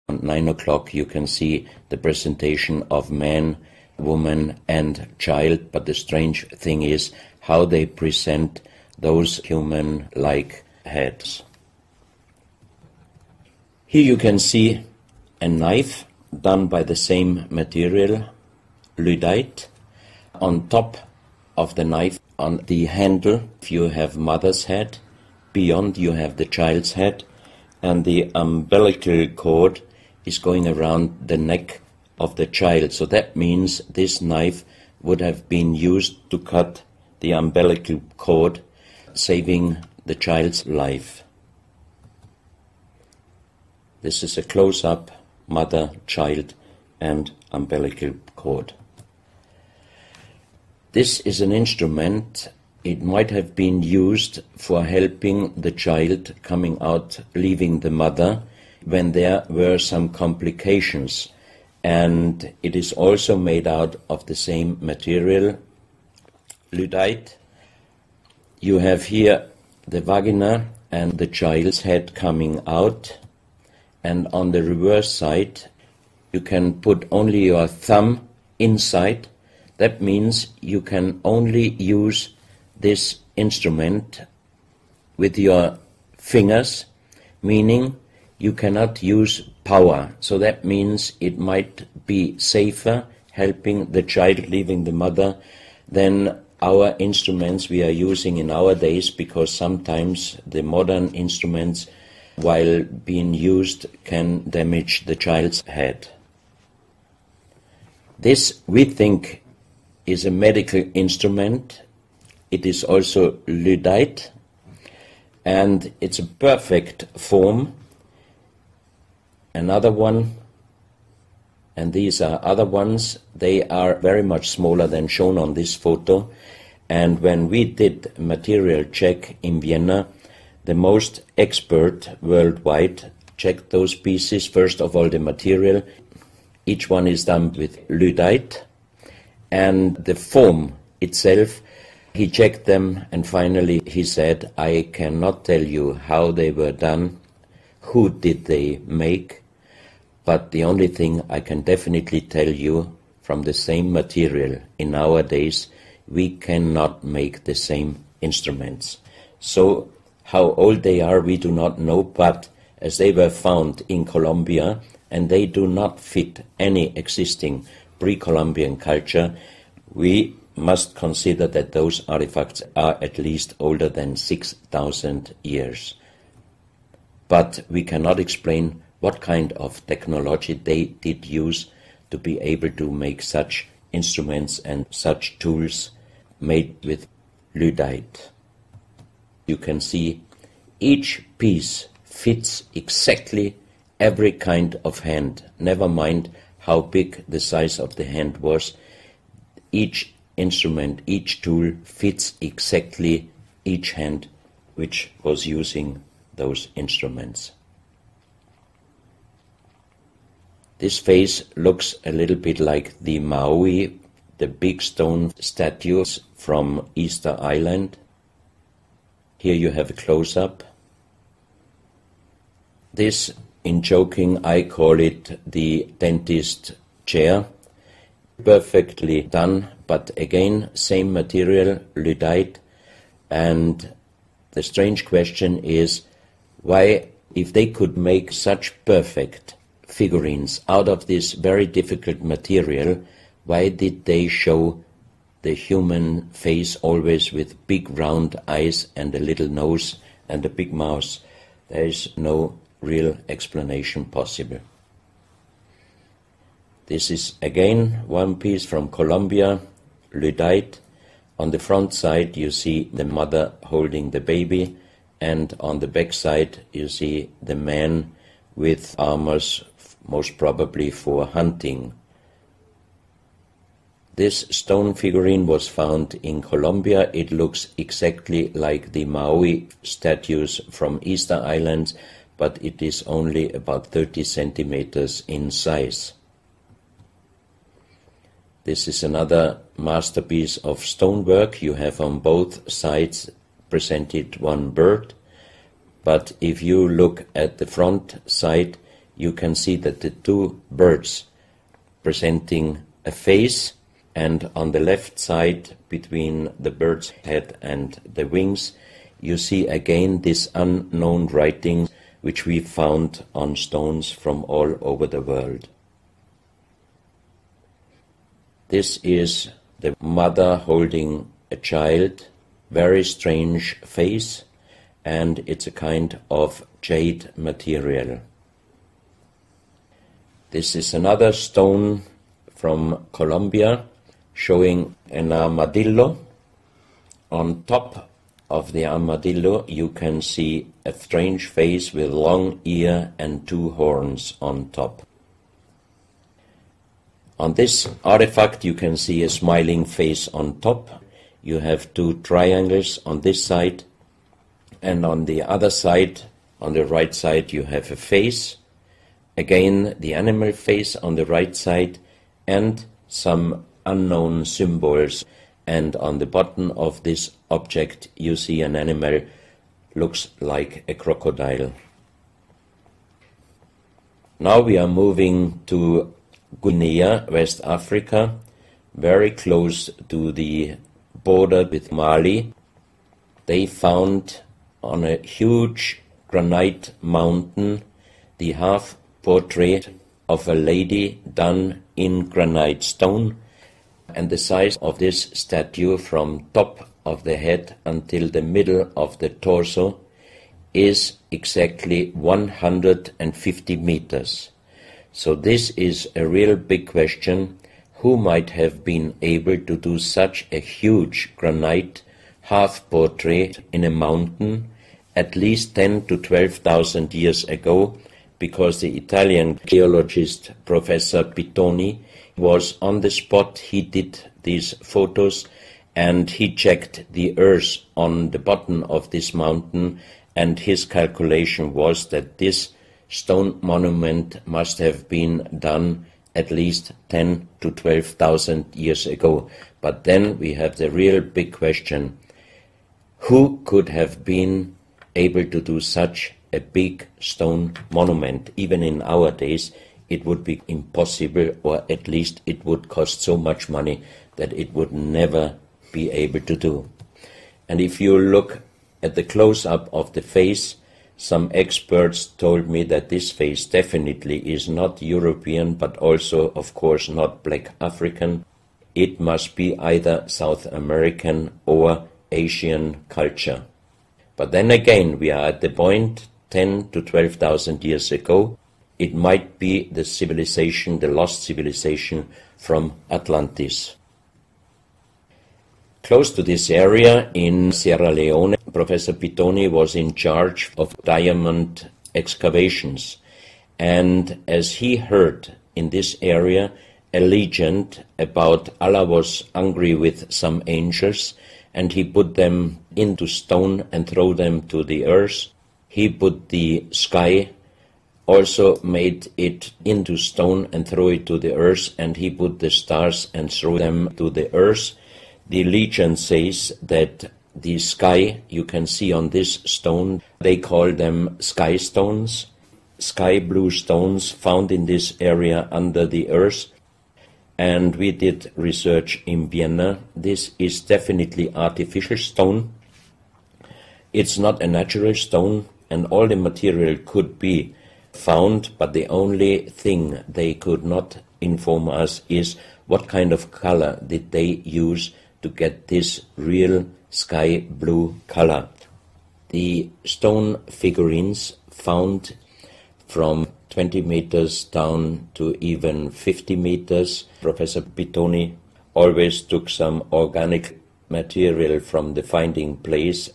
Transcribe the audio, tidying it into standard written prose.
At 9 o'clock you can see the presentation of man, woman and child, but the strange thing is how they present those human-like heads. Here you can see a knife done by the same material, Lyddite. On top of the knife, on the handle, you have mother's head, beyond you have the child's head, and the umbilical cord is going around the neck of the child. So that means this knife would have been used to cut the umbilical cord, saving the child's life. This is a close-up mother, child, and umbilical cord. This is an instrument. It might have been used for helping the child coming out, leaving the mother, when there were some complications. And it is also made out of the same material, Lyddite. You have here the vagina and the child's head coming out, and on the reverse side you can put only your thumb inside. That means you can only use this instrument with your fingers, meaning you cannot use power. So that means it might be safer helping the child leaving the mother than our instruments we are using in our days, because sometimes the modern instruments, while being used, can damage the child's head. This, we think, is a medical instrument. It is also Lyddite, and it's a perfect form. Another one, and these are other ones, they are very much smaller than shown on this photo. And when we did a material check in Vienna, the most expert worldwide checked those pieces. First of all, the material. Each one is done with Lyddite, and the form itself, he checked them, and finally he said, I cannot tell you how they were done, who did they make, but the only thing I can definitely tell you, from the same material in our days, we cannot make the same instruments. So how old they are we do not know, but as they were found in Colombia and they do not fit any existing pre-Columbian culture, we must consider that those artifacts are at least older than 6,000 years. But we cannot explain what kind of technology they did use to be able to make such instruments and such tools made with Lyddite. You can see each piece fits exactly every kind of hand, never mind how big the size of the hand was. Each instrument, each tool fits exactly each hand which was using those instruments. This face looks a little bit like the Maui, the big stone statues from Easter Island. Here you have a close-up. This, in joking, I call it the dentist chair. Perfectly done, but again, same material, Lyddite. And the strange question is, why, if they could make such perfect figurines out of this very difficult material, why did they show the human face always with big round eyes and a little nose and a big mouth? There is no real explanation possible. This is again one piece from Colombia, Lyddite. On the front side you see the mother holding the baby, and on the back side you see the man with armors, most probably for hunting. This stone figurine was found in Colombia. It looks exactly like the Maui statues from Easter Island, but it is only about 30 centimeters in size. This is another masterpiece of stonework. You have on both sides presented one bird, but if you look at the front side, you can see that the two birds presenting a face, and on the left side between the bird's head and the wings you see again this unknown writing which we found on stones from all over the world. This is the mother holding a child, very strange face, and it's a kind of jade material. This is another stone from Colombia showing an armadillo. On top of the armadillo you can see a strange face with long ear and two horns on top. On this artifact you can see a smiling face on top. You have two triangles on this side, and on the other side, on the right side, you have a face. Again, the animal face on the right side, and some unknown symbols. And on the bottom of this object you see an animal, looks like a crocodile. Now we are moving to Guinea, West Africa, very close to the border with Mali. They found on a huge granite mountain the half portrait of a lady done in granite stone, and the size of this statue from top of the head until the middle of the torso is exactly 150 meters. So this is a real big question. Who might have been able to do such a huge granite half-portrait in a mountain at least 10 to 12,000 years ago, because the Italian geologist Professor Pittoni was on the spot. He did these photos and he checked the earth on the bottom of this mountain, and his calculation was that this stone monument must have been done at least 10 to 12,000 years ago. But then we have the real big question: who could have been able to do such a big stone monument? Even in our days it would be impossible, or at least it would cost so much money that it would never be able to do. And if you look at the close-up of the face, some experts told me that this face definitely is not European, but also, of course, not black African. It must be either South American or Asian culture. But then again, we are at the point 10 to 12,000 years ago. It might be the civilization, the lost civilization from Atlantis. Close to this area in Sierra Leone, Professor Pittoni was in charge of diamond excavations. And as he heard in this area a legend about Allah was angry with some angels, and he put them into stone and throw them to the earth. He put the sky, also made it into stone and throw it to the earth, and he put the stars and threw them to the earth. The legend says that the sky you can see on this stone, they call them sky stones, sky blue stones found in this area under the earth. And we did research in Vienna. This is definitely artificial stone. It's not a natural stone, and all the material could be found, but the only thing they could not inform us is what kind of color did they use to get this real sky blue color. The stone figurines found from 20 meters down to even 50 meters. Professor Pittoni always took some organic material from the finding place